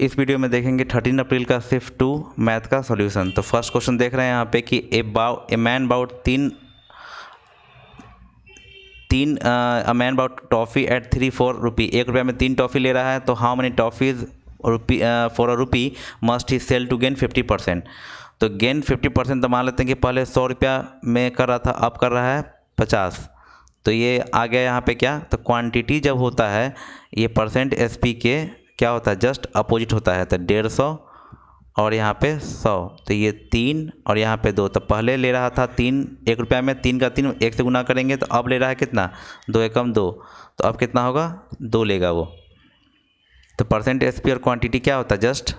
इस वीडियो में देखेंगे 13 अप्रैल का शिफ्ट 2 मैथ का सॉल्यूशन। तो फर्स्ट क्वेश्चन देख रहे हैं यहाँ पे कि a man bought a man bought toffee at 3-4 rupee. 1 रुपये में 3 टॉफ़ी ले रहा है, तो how many toffees for a rupee must he sell to gain 50%। तो गेन 50% तो मान लेते हैं कि पहले 100 रुपया में कर रहा था, अब कर रहा है 50। तो ये आ गया यहाँ पे क्या, तो क्वांटिटी जब होता है ये परसेंट एसपी के क्या होता है, जस्ट अपोजिट होता है। तो 150 और यहाँ पे 100, तो ये 3 और यहाँ पे 2। तो पहले ले रहा था 3 1 रुपया में, 3 का 3 1 से गुना करेंगे तो अब ले रहा है कितना, 2 एकम 2, तो अब कितना होगा 2 लेगा वो। तो परसेंट एसपी और क्वांटिटी क्या होता है, जस्ट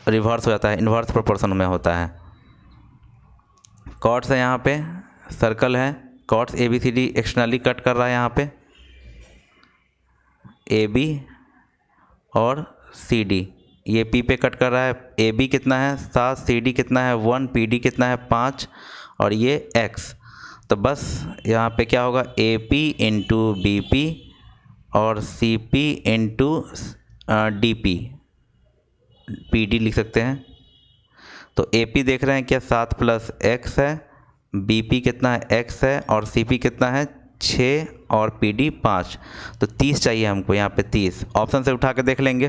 रिवर्स हो जाता है, इन्वर्स प्रोपोर्शन में होता है। कॉर्ड्स है यहाँ पे, सर्कल है, chords A B C D externally cut कर रहा है यहाँ पे, ए बी और सी डी ये पी पे कट कर रहा है। ए बी कितना है 7, सी डी कितना है 1, पी डी कितना है 5 और ये एक्स। तो बस यहाँ पे क्या होगा, A P into B P और C P into D P, P D लिख सकते हैं। तो ए पी देख रहे हैं क्या 7 प्लस एक्स है, बी पी कितना है एक्स है और सी पी कितना है 6 और पी डी 5। तो 30 चाहिए हमको यहाँ पे 30। ऑप्शन से उठा के देख लेंगे,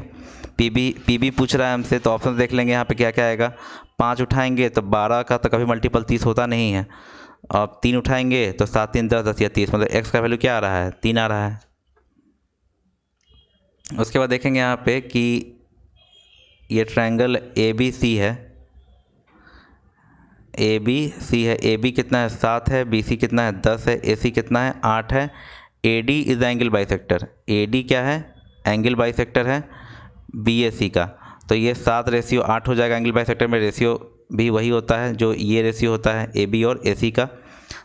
पी बी पूछ रहा है हमसे, तो ऑप्शन देख लेंगे यहाँ पे क्या क्या आएगा। 5 उठाएंगे तो 12 का तो कभी मल्टीपल 30 होता नहीं है। अब 3 उठाएंगे तो 7 3 10 10 या 30, मतलब एक्स का वैल्यू क्या आ रहा है 3 आ रहा है। उसके बाद देखेंगे यहाँ पे कि ये ट्रायंगल ए बी सी है, ए बी सी है, ए बी कितना है 7 है, बी सी कितना है 10 है, ए सी कितना है 8 है। A D is angle bisector, A D क्या है एंगल बाइसेक्टर है बी ए सी का। तो ये 7:8 हो जाएगा, एंगल बाइसेक्टर में रेशियो भी वही होता है जो ये रेशियो होता है ए बी और ए सी का।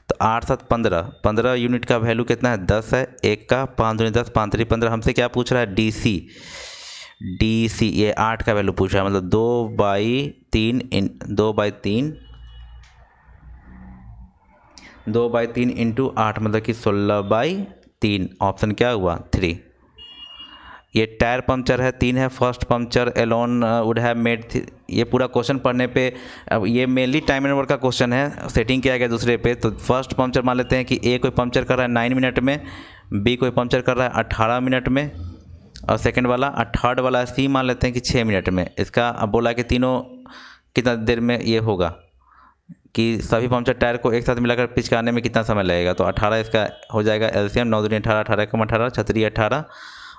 तो 8 7 15, 15 यूनिट का वैल्यू कितना है 10 है, 1 का 5 दूनी 10 5 3 15। हमसे क्या पूछ रहा है डी सी, ये 8 का वैल्यू पूछ रहा है, मतलब 2/3 2/3 इंटू 8 मतलब कि 16/3। ऑप्शन क्या हुआ 3। ये टायर पंक्चर है 3 है, first puncture alone would have made. ये पूरा क्वेश्चन पढ़ने पे, अब ये मेनली टाइम एंड वर्क का क्वेश्चन है, सेटिंग किया गया दूसरे पे। तो फर्स्ट पंक्चर मान लेते हैं कि ए कोई पंक्चर कर रहा है 9 मिनट में, बी कोई पंक्चर कर रहा है 18 मिनट में और सेकंड वाला थर्ड वाला सी मान लेते हैं कि 6 मिनट में। इसका अब बोला कि तीनों कितना देर में ये होगा, कि सभी पंक्चर टायर को एक साथ मिलाकर पिचकाने में कितना समय लगेगा। तो 18 इसका हो जाएगा एलसीएम, 9 दूनी 18, 18 कम 18 छतरी 18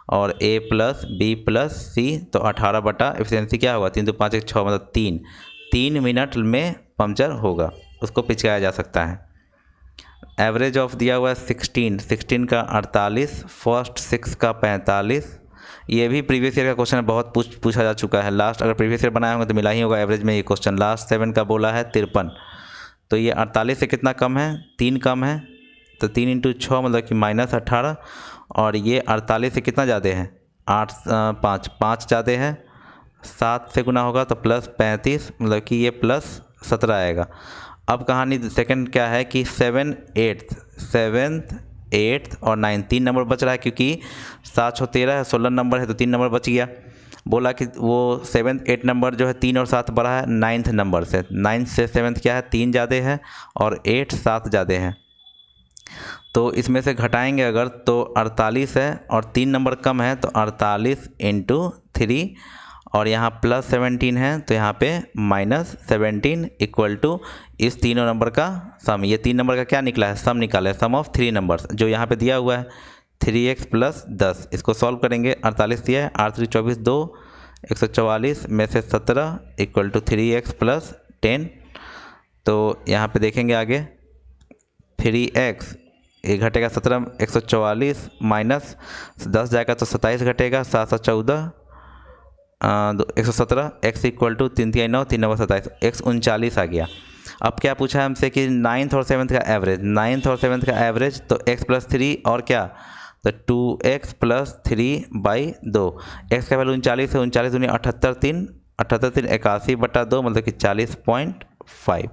और ए प्लस बी प्लस सी, तो 18 बटा एफिशिएंसी क्या होगा 3 2 5 1 6, मतलब 3 मिनट में पंक्चर होगा, उसको पिचकाया जा सकता है। एवरेज ऑफ दिया हुआ है 16 का 48, फर्स्ट 6 का 45। ये भी प्रीवियस ईयर का क्वेश्चन है, बहुत पूछा जा चुका है। लास्ट अगर प्रीवियस ईयर बनाया होगा तो मिला ही होगा एवरेज में ये क्वेश्चन। लास्ट 7 का बोला है 53, तो ये 48 से कितना कम है 3 कम है, तो 3 इंटू 6 मतलब कि -18। और ये 48 से कितना ज़्यादा है 5 ज़्यादा है, 7 से गुना होगा तो +35 मतलब कि ये +17 आएगा। अब कहानी सेकंड क्या है कि 7th 8th और 9 3 नंबर बच रहा है, क्योंकि 7 6 13 है, 16 नंबर है तो 3 नंबर बच गया। बोला कि वो 7th 8 नंबर जो है 3 और 7 बढ़ा है 9th नंबर से, 9th से 7th क्या है 3 ज़्यादा है और 8 7 ज़्यादा है। तो इसमें से घटाएंगे अगर तो 48 है और 3 नंबर कम है, तो 48 इंटू 3 और यहाँ +17 है तो यहाँ पे -17 इक्वल टू इस तीनों नंबर का सम। ये 3 नंबर का क्या निकला है सम निकाला है, सम ऑफ 3 नंबर्स जो यहाँ पे दिया हुआ है 3x + 10। इसको सॉल्व करेंगे, 48 दिया है 8 3 24 2 144 में से 17 इक्वल टू 3x + 10। तो यहाँ पे देखेंगे आगे 3x ये घटेगा 17 144 माइनस 10 जाएगा तो 27 घटेगा 7 7 14 117, x इक्वल टू 3 3 9 3 9 27, x 39 आ गया। अब क्या पूछा है हमसे कि 9th और 7th का एवरेज, 9th और 7th का एवरेज, तो x + 3 और क्या, तो 2x + 3/2। x का वैल्यू 39 है, 39 दूनी 78 3 78 3 81/2 मतलब कि 40.5।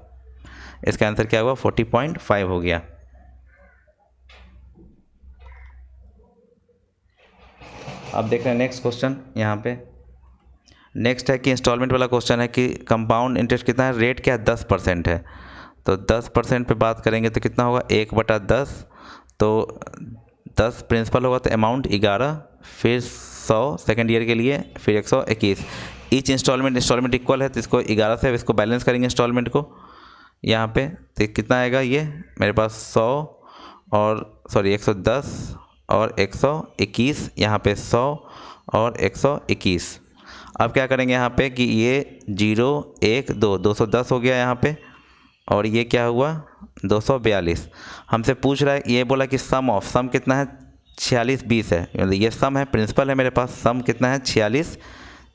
इसका आंसर क्या हुआ 40.5 हो गया। अब देख रहे हैं नेक्स्ट क्वेश्चन यहाँ पे नेक्स्ट है कि इंस्टॉलमेंट वाला क्वेश्चन है कि कंपाउंड इंटरेस्ट कितना है, रेट क्या है 10% है। तो 10% पे बात करेंगे तो कितना होगा 1/10। तो 10 प्रिंसिपल होगा तो अमाउंट 11, फिर 100 सेकेंड ईयर के लिए, फिर 121। ईच इंस्टॉलमेंट इक्वल है तो इसको 11 से इसको बैलेंस करेंगे इंस्टॉलमेंट को यहाँ पे। तो कितना आएगा ये मेरे पास 100 और 110 और 121, यहाँ पे 100 और 121। अब क्या करेंगे यहाँ पे कि ये 0 1 2 210 हो गया यहाँ पे, और ये क्या हुआ 242। हमसे पूछ रहा है, ये बोला कि सम कितना है 46 20 है, मतलब ये सम है, प्रिंसिपल है मेरे पास, सम कितना है 46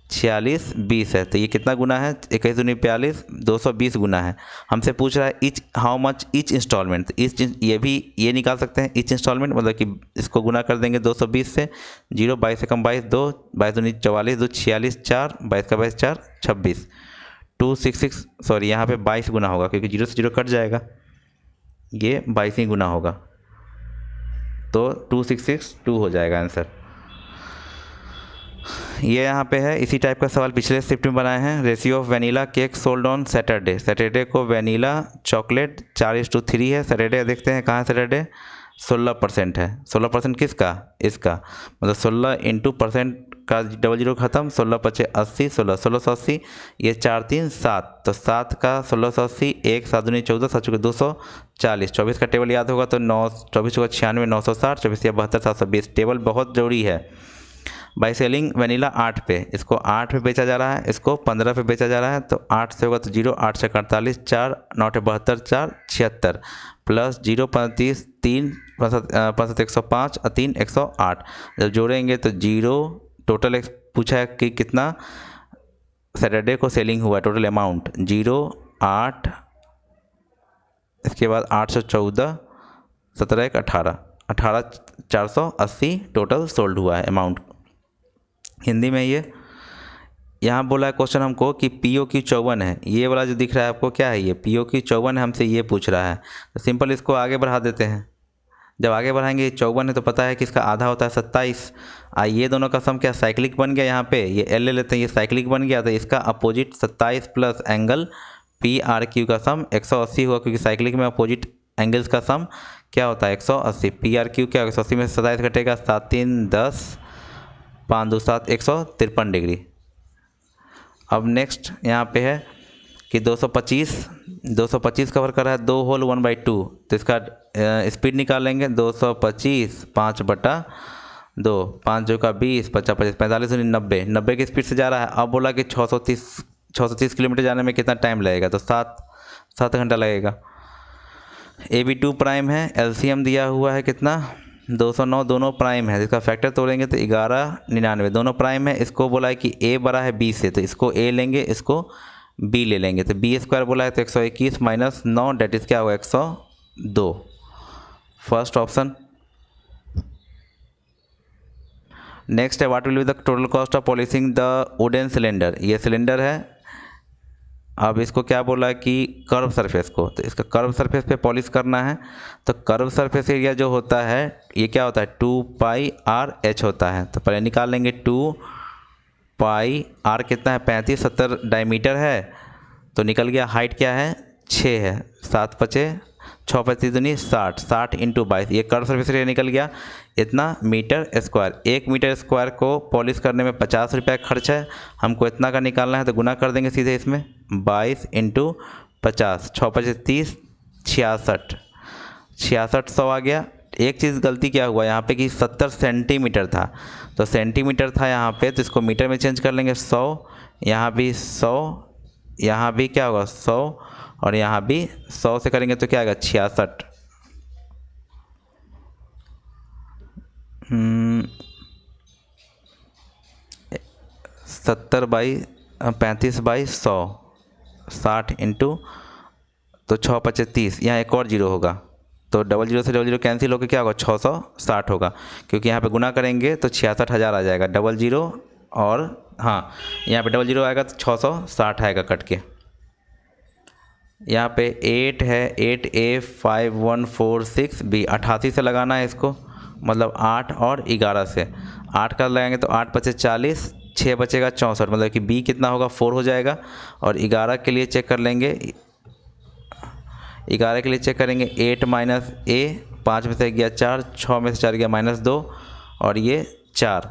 20 है। तो ये कितना गुना है 21 दूनी 42, 220 गुना है। हमसे पूछ रहा है हाउ मच ईच इंस्टॉलमेंट। ये निकाल सकते हैं ईच इंस्टॉलमेंट, मतलब कि इसको गुना कर देंगे 220 से। 0 22 से कम 22 2, 22 दूनी 44 2 46 4, 22 का 22 4 26, 266 सॉरी यहाँ पे 22 गुना होगा क्योंकि 0 से 0 कट जाएगा, ये 22 ही गुना होगा, तो 2662 हो जाएगा आंसर। ये यहाँ पे है, इसी टाइप का सवाल पिछले शिफ्ट में बनाए हैं। Ratio of vanilla cake sold on Saturday. Saturday को वनीला चॉकलेट 4:3 है। सैटरडे देखते हैं कहाँ है सैटरडे, 16% है। 16% किसका, इसका, मतलब 16 इंटू परसेंट का 00 खत्म, 16 पचे 80, 1680, ये 4 3 7, तो 7 का 1680, 1 7 दूनी 14, 7 चौके 240, 24 का टेबल याद होगा तो 9 24 चौके 96 960, 24 या 72 720। टेबल बहुत जरूरी है। बाई सेलिंग वनीला 8 पे, इसको 8 पे बेचा जा रहा है, इसको 15 पे बेचा जा रहा है, तो 8 से होगा तो 0 8 से 48 4 9 72 4 76 प्लस 0 35 3 65 105 और 3 108। जब जोड़ेंगे तो 0 टोटल पूछा है कि कितना सैटरडे को सेलिंग हुआ, टोटल अमाउंट 0 8, इसके बाद 814 17 1 18 480 टोटल सोल्ड हुआ है अमाउंट। हिंदी में ये यहाँ बोला है क्वेश्चन हमको कि POQ 54 है। ये वाला जो दिख रहा है आपको क्या है, ये POQ 54 है, हमसे ये पूछ रहा है। तो सिंपल इसको आगे बढ़ा देते हैं। जब आगे बढ़ाएंगे, ये 54 है तो पता है कि इसका आधा होता है 27। ये दोनों का सम क्या साइक्लिक बन गया, यहाँ पे ये L ले लेते हैं, ये साइक्लिक बन गया, तो इसका अपोजिट 27 प्लस एंगल PRQ का सम 180 हुआ, क्योंकि साइक्लिक में अपोजिट एंगल्स का सम क्या होता है 180। PRQ क्या होगा, 180 में से 27 घटेगा, 7 3 10 5 2 7 153 डिग्री। अब नेक्स्ट यहाँ पे है कि 225 कवर कर रहा है 2 होल 1/2, तो इसका स्पीड निकालेंगे 225 5/2, 5 जो का 20 50 25 45 90 की स्पीड से जा रहा है। अब बोला कि 630 किलोमीटर जाने में कितना टाइम लगेगा, तो 7 घंटा लगेगा। AB2 प्राइम है, LCM दिया हुआ है कितना 209, दोनों प्राइम है, इसका फैक्टर तोड़ेंगे तो 1199, दोनों प्राइम है। इसको बोला है कि A बड़ा है B से, तो इसको A लेंगे, इसको B ले लेंगे, तो B² बोला है तो 121 माइनस 9 डेट इज क्या होगा 102, फर्स्ट ऑप्शन। नेक्स्ट है what will be the total cost of polishing the wooden cylinder. ये सिलेंडर है, अब इसको क्या बोला है कि कर्व सरफेस को, तो इसका कर्व सरफेस पे पॉलिश करना है। तो कर्व सरफेस एरिया जो होता है ये क्या होता है 2πRh होता है। तो पहले निकाल लेंगे 2πR कितना है 35 70 डायमीटर है, तो निकल गया। हाइट क्या है 6 है, 7 5 6 5 दूनी 60, 60 इंटू 22, ये कर्व सरफेस एरिया निकल गया इतना मीटर स्क्वायर। 1 मीटर स्क्वायर को पॉलिश करने में 50 रुपये खर्च है, हमको इतना का निकालना है, तो गुना कर देंगे सीधे इसमें 22 इंटू 50, 6 5 30 66 6600 आ गया। एक चीज़ गलती क्या हुआ यहाँ पे कि 70 सेंटीमीटर था, तो सेंटीमीटर था यहाँ पे, तो इसको मीटर में चेंज कर लेंगे 100, यहाँ भी 100, यहाँ भी क्या होगा 100 और यहाँ भी 100 से करेंगे तो क्या आएगा 66। 35/100 60 इंटू तो 6 5 30, यहाँ एक और जीरो होगा, तो 00 से 00 कैंसिल होकर क्या होगा 660 होगा, क्योंकि यहाँ पे गुना करेंगे तो 66,000 आ जाएगा। 00 और हाँ यहाँ पे 00 आएगा तो 660 आएगा कट के। यहाँ पे 8 है 8A5146B, 88 से लगाना है इसको, मतलब 8 और 11 से, 8 का लगाएंगे तो 8 5 40 6 बचेगा 64, मतलब कि बी कितना होगा 4 हो जाएगा। और 11 के लिए चेक कर लेंगे, 11 के लिए चेक करेंगे 8 माइनस ए, 5 में से गया 4, 6 में से 4 गया -2 और ये 4।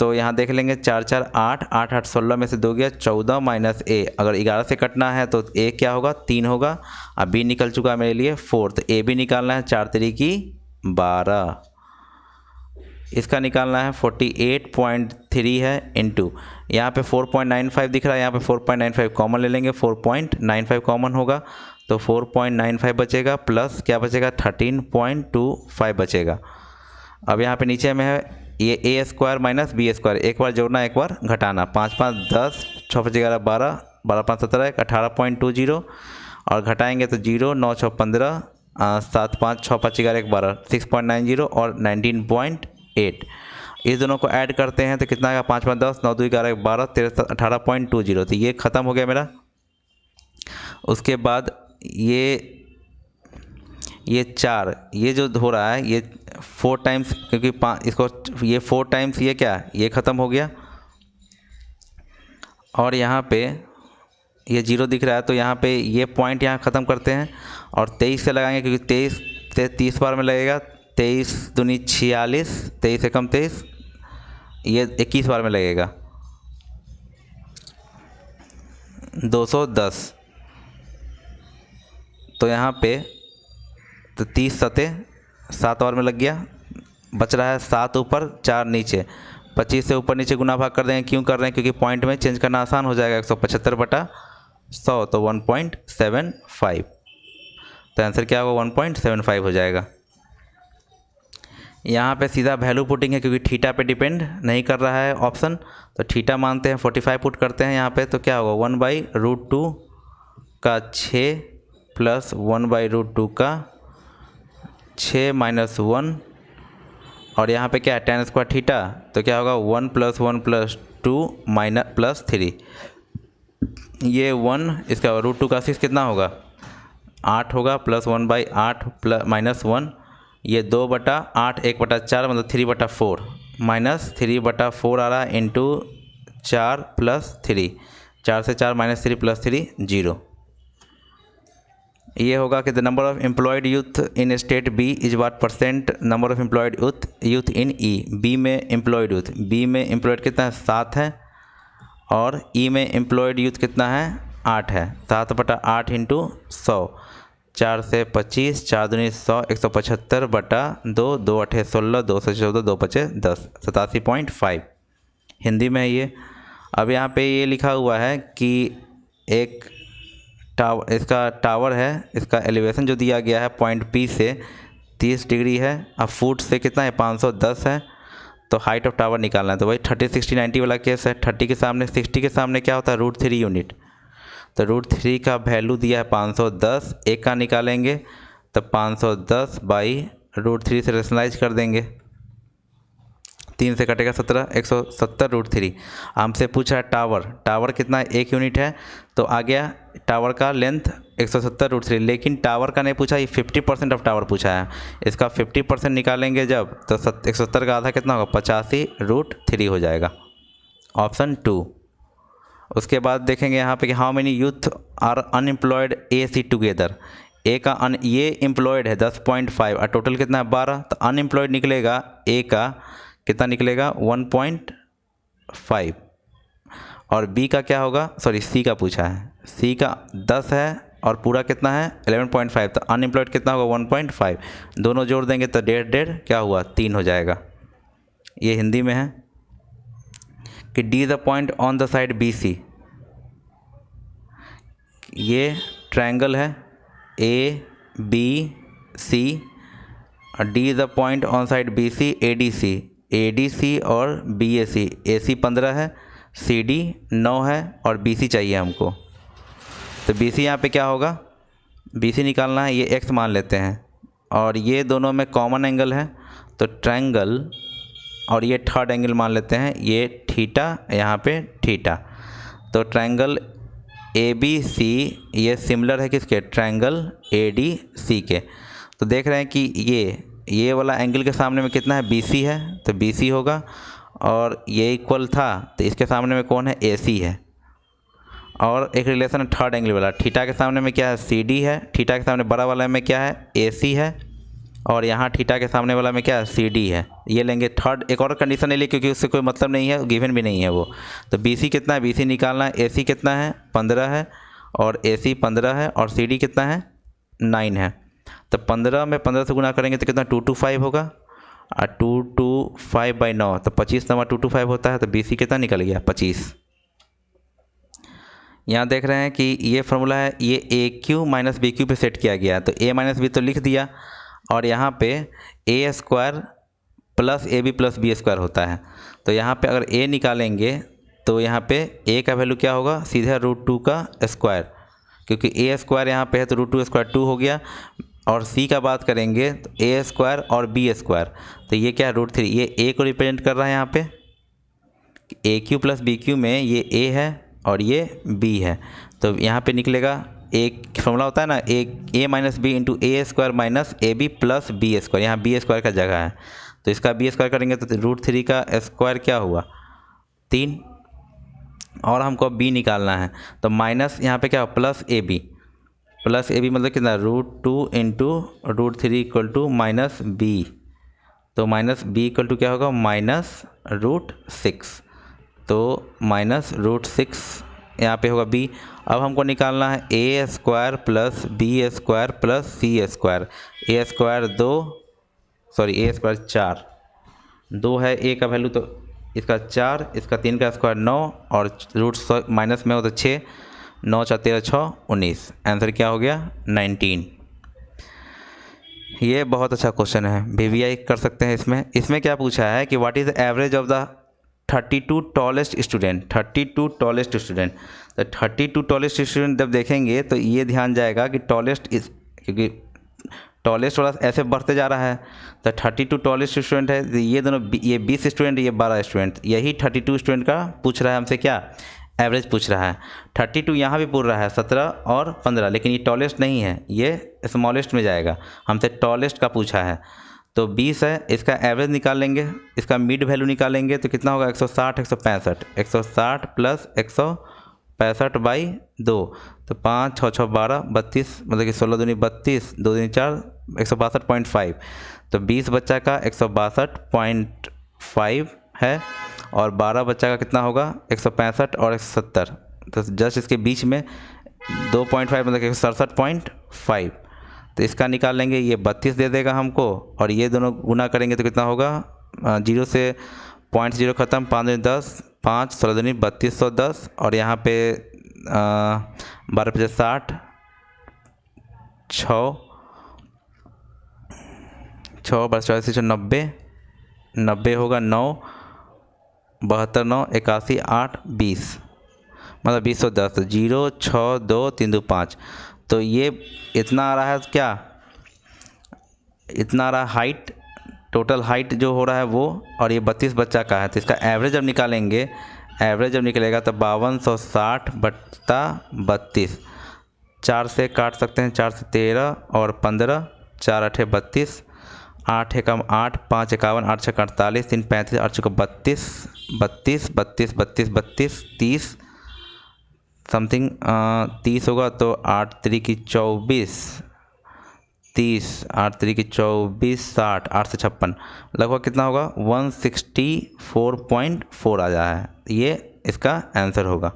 तो यहाँ देख लेंगे 4 4 8, 8 8 16 में से 2 गया 14 माइनस ए, अगर 11 से कटना है तो ए क्या होगा 3 होगा। अब बी निकल चुका है मेरे लिए 4, तो ए भी निकालना है, 4 3 की 12, इसका निकालना है 48.3 है इंटू, यहाँ पे 4.95 दिख रहा है, यहाँ पे 4.95 कॉमन ले लेंगे, 4.95 कॉमन होगा तो 4.95 बचेगा, प्लस क्या बचेगा 13.25 बचेगा। अब यहाँ पे नीचे में है ये ए स्क्वायर माइनस बी स्क्वायर, एक बार जोड़ना एक बार घटाना, 5 5 10, 6 5 11 12, 12 5 17 18.20 और घटाएंगे तो 0, 9 6 15, 7 5 6 5 11 12, 6.90 और 19.8। इस दोनों को ऐड करते हैं तो कितना आएगा 5 5 10, 9 2 11 12 13 18.20, तो ये ख़त्म हो गया मेरा। उसके बाद ये 4, ये जो हो रहा है ये 4 टाइम्स, क्योंकि 5 इसको ये 4 टाइम्स ये क्या ये ख़त्म हो गया। और यहाँ पे ये 0 दिख रहा है, तो यहाँ पे ये पॉइंट यहाँ ख़त्म करते हैं और 23 से लगाएंगे, क्योंकि 23 से 30 बार में लगेगा, 23 दूनी 46, 23 एकम 23, ये 21 बार में लगेगा 210। तो यहाँ पे तो 30 सते 7 बार में लग गया, बच रहा है 7 ऊपर 4 नीचे, 25 से ऊपर नीचे गुना भाग कर देंगे, क्यों कर रहे हैं क्योंकि पॉइंट में चेंज करना आसान हो जाएगा, 175/100 तो 1.75, तो आंसर क्या होगा 1.75 हो जाएगा। यहाँ पे सीधा वैल्यू पुटिंग है, क्योंकि थीटा पे डिपेंड नहीं कर रहा है ऑप्शन, तो थीटा मानते हैं 45 पुट करते हैं यहाँ पे, तो क्या होगा 1/√2 का 6 प्लस 1/√2 का 6 माइनस 1, और यहाँ पे क्या है tan स्क्वायर थीटा, तो क्या होगा 1 + 1 + 2 माइनस +3, ये 1, इसका √2 का 6 कितना होगा 8 होगा, प्लस 1/8 -1, ये 2/8 1/4 मतलब 3/4 -3/4 आ रहा है इंटू 4 + 3, 4 से 4 -3 + 3 0। ये होगा कि the number of employed youth in state B is what % number of employed youth in E. B में एम्प्लॉयड यूथ, बी में एम्प्लॉयड कितना है 7 है, और ई में एम्प्लॉयड यूथ कितना है 8 है, 7/8 इंटू 100, 4 से 25, 4 दूनी 100, 175/2, 2 8 16, 2 से 14, 2 5 10, 87.5 हिंदी में है ये। अब यहाँ पे ये लिखा हुआ है कि एक टावर, इसका टावर है, इसका एलिवेशन जो दिया गया है पॉइंट पी से 30 डिग्री है, अब फुट से कितना है 510 है, तो हाइट ऑफ टावर निकालना है। तो भाई 30 60 90 वाला केस है, 30 के सामने 60 के सामने क्या होता है √3 यूनिट, तो √3 का वैल्यू दिया है 510, एक का निकालेंगे तो 510/√3 से रेशनलाइज कर देंगे, 3 से कटेगा 17, 170/√3। हमसे पूछा है टावर कितना है 1 यूनिट है, तो आ गया टावर का लेंथ 170/√3, लेकिन टावर का नहीं पूछा, ये 50% ऑफ टावर पूछा है, इसका 50% निकालेंगे जब तो 170 का आधा कितना होगा 85/√3 हो जाएगा, ऑप्शन 2। उसके बाद देखेंगे यहाँ पे कि how many youth are unemployed A C together, A का ये एम्प्लॉयड है 10.5 और टोटल कितना है 12, तो अनएम्प्लॉयड निकलेगा ए का कितना निकलेगा 1.5, और बी का क्या होगा, सॉरी सी का पूछा है, सी का 10 है और पूरा कितना है 11.5, तो अनएम्प्लॉयड कितना होगा 1.5, दोनों जोड़ देंगे तो 1.5 क्या हुआ 3 हो जाएगा। ये हिंदी में है कि D is the point on the side B C, ये ट्रायंगल है ए बी सी, और D is the point on side B C A D C और बी ए सी 15 है, सी डी 9 है और बी सी चाहिए हमको, तो बी सी यहाँ पे क्या होगा बी सी निकालना है, ये एक्स मान लेते हैं, और ये दोनों में कॉमन एंगल है तो ट्रायंगल, और ये थर्ड एंगल मान लेते हैं ये थीटा, यहाँ पे थीटा, तो ट्रायंगल ए बी सी ये सिमिलर है किसके ट्रायंगल ए डी सी के, तो देख रहे हैं कि ये वाला एंगल के सामने में कितना है बी सी है, तो बी सी होगा, और ये इक्वल था, तो इसके सामने में कौन है, AC है। और एक रिलेशन है थर्ड एंगल वाला, थीटा के सामने में क्या है, CD है, थीटा के सामने बड़ा वाला में क्या है, AC है, और यहाँ थीटा के सामने वाला में क्या है, CD है। ये लेंगे थर्ड। एक और कंडीशन ले ली क्योंकि उससे कोई मतलब नहीं है, गिवन भी नहीं है वो। तो BC कितना है, BC निकालना है। AC कितना है, 15 है, और AC 15 है, और CD कितना है, 9 है। तो 15 में 15 से गुना करेंगे तो कितना, 225 होगा, और 225/9, तो 25 नंबर 225 होता है। तो BC कितना निकल गया, 25। यहाँ देख रहे हैं कि ये फार्मूला है, ये AQ माइनस BQ पे सेट किया गया, तो A माइनस बी तो लिख दिया, और यहाँ पे A² plus AB plus B² होता है। तो यहाँ पे अगर A निकालेंगे तो यहाँ पे A का वैल्यू क्या होगा, सीधा √2 का स्क्वायर, क्योंकि A² यहाँ पे है तो √2² 2 हो गया। और C का बात करेंगे तो A² और B², तो ये क्या है, √3। ये A को रिप्रेजेंट कर रहा है यहाँ पे, AQ प्लस BQ में ये A है और ये B है। तो यहाँ पे निकलेगा, एक फॉर्मूला होता है ना, A minus B into A² minus AB plus B²। यहाँ B² का जगह है, तो इसका B² करेंगे तो √3 का स्क्वायर क्या हुआ, 3। और हमको B निकालना है, तो माइनस यहाँ पे क्या हो, प्लस AB। प्लस AB मतलब कितना, √2 into √3 equal to minus B। तो माइनस B इक्वल टू क्या होगा, माइनस √6। तो माइनस √6 यहाँ पे होगा B। अब हमको निकालना है A² plus B² plus C²। A² 2, sorry A² 4, 2 है A का वैल्यू, तो इसका 4, इसका 3 का स्क्वायर 9, और रूट माइनस में हो तो 6, 9 4 13 6 19। आंसर क्या हो गया, 19। ये बहुत अच्छा क्वेश्चन है, VVI कर सकते हैं इसमें। इसमें क्या पूछा है कि what is the average of the 32 tallest student. 32 tallest student, तो 32 टॉलेस्ट स्टूडेंट जब देखेंगे तो ये ध्यान जाएगा कि टॉलेस्ट इस, क्योंकि टॉलेस्ट वाला ऐसे बढ़ते जा रहा है, तो 32 टॉलेस्ट स्टूडेंट है, तो ये दोनों, ये 20 स्टूडेंट, ये 12 स्टूडेंट, यही 32 स्टूडेंट का पूछ रहा है हमसे, क्या एवरेज पूछ रहा है। 32 यहाँ भी पूछ रहा है, 17 और 15, लेकिन ये टॉलेस्ट नहीं है, ये स्मॉलेस्ट में जाएगा, हमसे टॉलेस्ट का पूछा है। तो 20 है, इसका एवरेज निकाल लेंगे, इसका मिड वैल्यू निकालेंगे तो कितना होगा, 160 165, 160 प्लस 165/2, तो 5 6 6 12 32, मतलब कि 16 दूनी 32, 2 दूनी 4, 162.5। तो 20 बच्चा का 162.5 है, और 12 बच्चा का कितना होगा, 165 और 170, तो जस्ट इसके बीच में 2.5 मतलब 167.5। तो इसका निकाल लेंगे, ये 32 दे देगा हमको, और ये दोनों गुना करेंगे तो कितना होगा, 0 से 0.0 ख़त्म, 5 दूनी 10, 5 16 दूनी 3210, और यहाँ पे 12 × 60, 6 6 × 40 90, 90 होगा, 9 72 9 81 8 20, मतलब 2010, 0 6 2 3 2 5। तो ये इतना आ रहा है, क्या इतना आ रहा है हाइट, टोटल हाइट जो हो रहा है वो, और ये 32 बच्चा का है। तो इसका एवरेज जब निकालेंगे, एवरेज जब निकलेगा तो 5260/32, 4 से काट सकते हैं, 4 से 13 और 15, 4 8 32, 8 एकम 8, 5 51, 8 6 48, 3 35, 8 6 32, 32 32 32 32 30 समथिंग, 30 होगा, तो 8 3 की 24, 30 8 3 की 24 60, 8 से 56, लगभग कितना होगा, 164.4 आ जाए है। ये इसका आंसर होगा।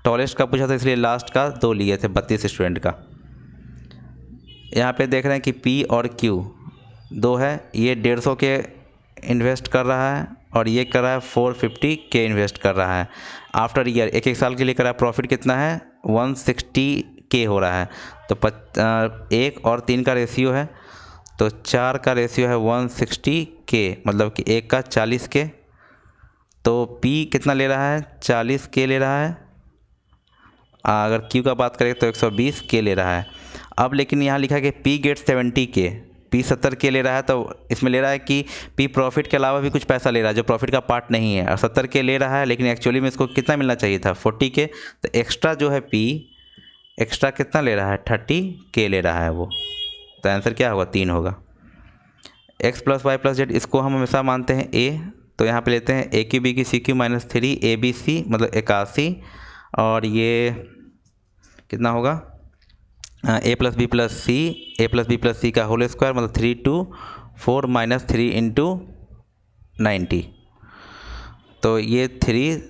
टॉलेस्ट का पूछा था इसलिए लास्ट का 2 लिए थे, 32 स्टूडेंट का। यहाँ पे देख रहे हैं कि P और Q 2 है, ये 150 के इन्वेस्ट कर रहा है, और ये कर रहा है 450 के इन्वेस्ट कर रहा है। आफ्टर ईयर, एक एक साल के लिए कर रहा है। प्रॉफिट कितना है, 160 के हो रहा है। तो 1 और 3 का रेशियो है, तो 4 का रेशियो है 160 के, मतलब कि 1 का 40 के। तो P कितना ले रहा है, 40 के ले रहा है। अगर Q का बात करें तो 120 के ले रहा है। अब लेकिन यहाँ लिखा है कि P गेट 70 के, P 70 के ले रहा है, तो इसमें ले रहा है कि P प्रॉफिट के अलावा भी कुछ पैसा ले रहा है जो प्रॉफिट का पार्ट नहीं है, और 70 के ले रहा है, लेकिन एक्चुअली में इसको कितना मिलना चाहिए था, 40 के। तो एक्स्ट्रा जो है P एक्स्ट्रा कितना ले रहा है, 30 के ले रहा है वो। तो आंसर क्या होगा, 3 होगा। x + y + z, इसको हम हमेशा मानते हैं A, तो यहाँ पे लेते हैं ए क्यू बी की C cube minus 3 A B C मतलब 81 और ये कितना होगा A plus B plus C का होल स्क्वायर मतलब 3 - 4 - 3 इंटू 90। तो ये 3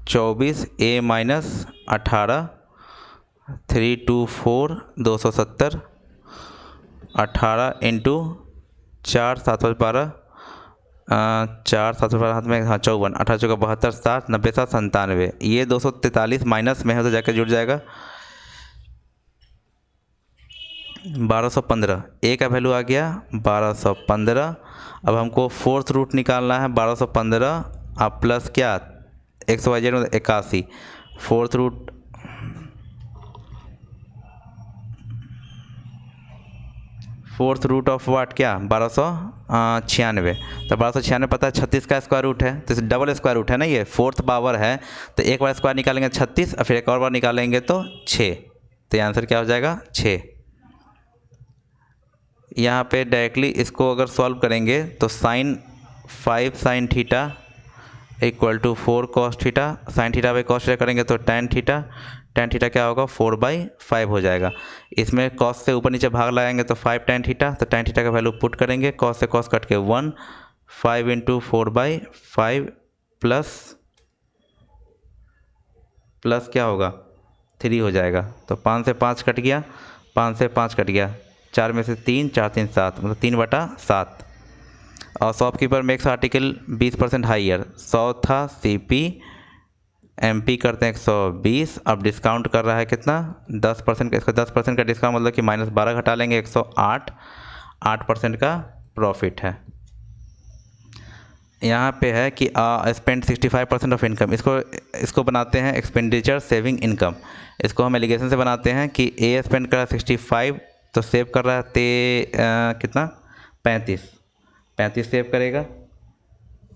24 ए माइनस 18 3 2 4 270 18 इंटू 4 7 12 4 7 12 हाथ में हाँ 54 18 चौका 72 60 90 7 97 ये 243 माइनस में है तो जाकर जुड़ जाएगा 1215। ए का वैल्यू आ गया 1215। अब हमको फोर्थ रूट निकालना है 1215 अब प्लस क्या XYZ मतलब 81 फोर्थ रूट ऑफ वाट क्या 1296। तो 1296 पता है 36 का स्क्वायर रूट है तो डबल स्क्वायर रूट है ना, ये फोर्थ पावर है तो एक बार स्क्वायर निकालेंगे 36 और फिर एक और बार निकालेंगे तो 6। तो ये आंसर क्या हो जाएगा 6। यहाँ पे डायरेक्टली इसको अगर सॉल्व करेंगे तो sine 5 sine theta equal to 4 cos theta sine theta by cos theta करेंगे तो टेन थीटा क्या होगा 4/5 हो जाएगा। इसमें कॉस से ऊपर नीचे भाग लगाएंगे तो 5 टेन थीटा तो टेन थीटा का वैल्यू पुट करेंगे कॉस से कॉस कट के 1 5 इंटू 4/5 प्लस क्या होगा 3 हो जाएगा। तो 5 से 5 कट गया 5 से 5 कट गया 4 में से 3 4 3 7 मतलब 3/7। और शॉपकीपर मेक्स आर्टिकल 20% हाइयर 100 था CP MP करते हैं 120। अब डिस्काउंट कर रहा है कितना 10% का, इसका 10% का डिस्काउंट मतलब कि -12 घटा लेंगे 108 8% का प्रॉफिट है। यहाँ पे है कि स्पेंड 65% ऑफ इनकम, इसको बनाते हैं एक्सपेंडिचर सेविंग इनकम। इसको हम एलिगेशन से बनाते हैं कि ए स्पेंड कर रहा है 65 तो सेव कर रहा है कितना 35 सेव करेगा।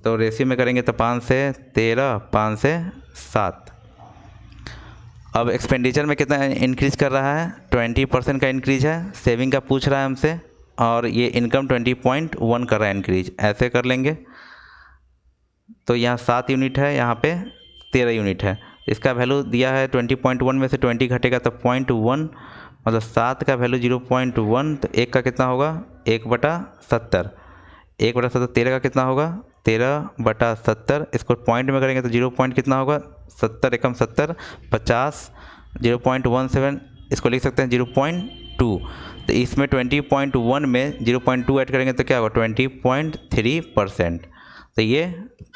तो रेशियो में करेंगे तो 5 से 13 5 से 7। अब एक्सपेंडिचर में कितना इंक्रीज कर रहा है 20% का इंक्रीज है। सेविंग का पूछ रहा है हमसे और ये इनकम 20.1 कर रहा है इंक्रीज, ऐसे कर लेंगे। तो यहाँ 7 यूनिट है यहाँ पे 13 यूनिट है। इसका वैल्यू दिया है 20.1 में से 20 घटेगा तो 0.1 मतलब 7 का वैल्यू 0.1 तो 1 का कितना होगा 1/70 1/70 13 का कितना होगा 13/70। इसको पॉइंट में करेंगे तो 0 पॉइंट कितना होगा 70 एकम 70 50 0.17 इसको लिख सकते हैं 0.2। तो इसमें 20.1 में 0.2 ऐड करेंगे तो क्या होगा 20.3%। तो ये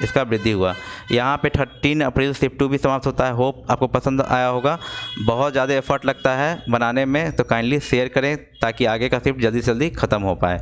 इसका वृद्धि हुआ। यहाँ पे 13 अप्रैल शिफ्ट 2 भी समाप्त होता है। होप आपको पसंद आया होगा। बहुत ज़्यादा एफर्ट लगता है बनाने में तो काइंडली शेयर करें ताकि आगे का शिफ्ट जल्दी से जल्दी ख़त्म हो पाए।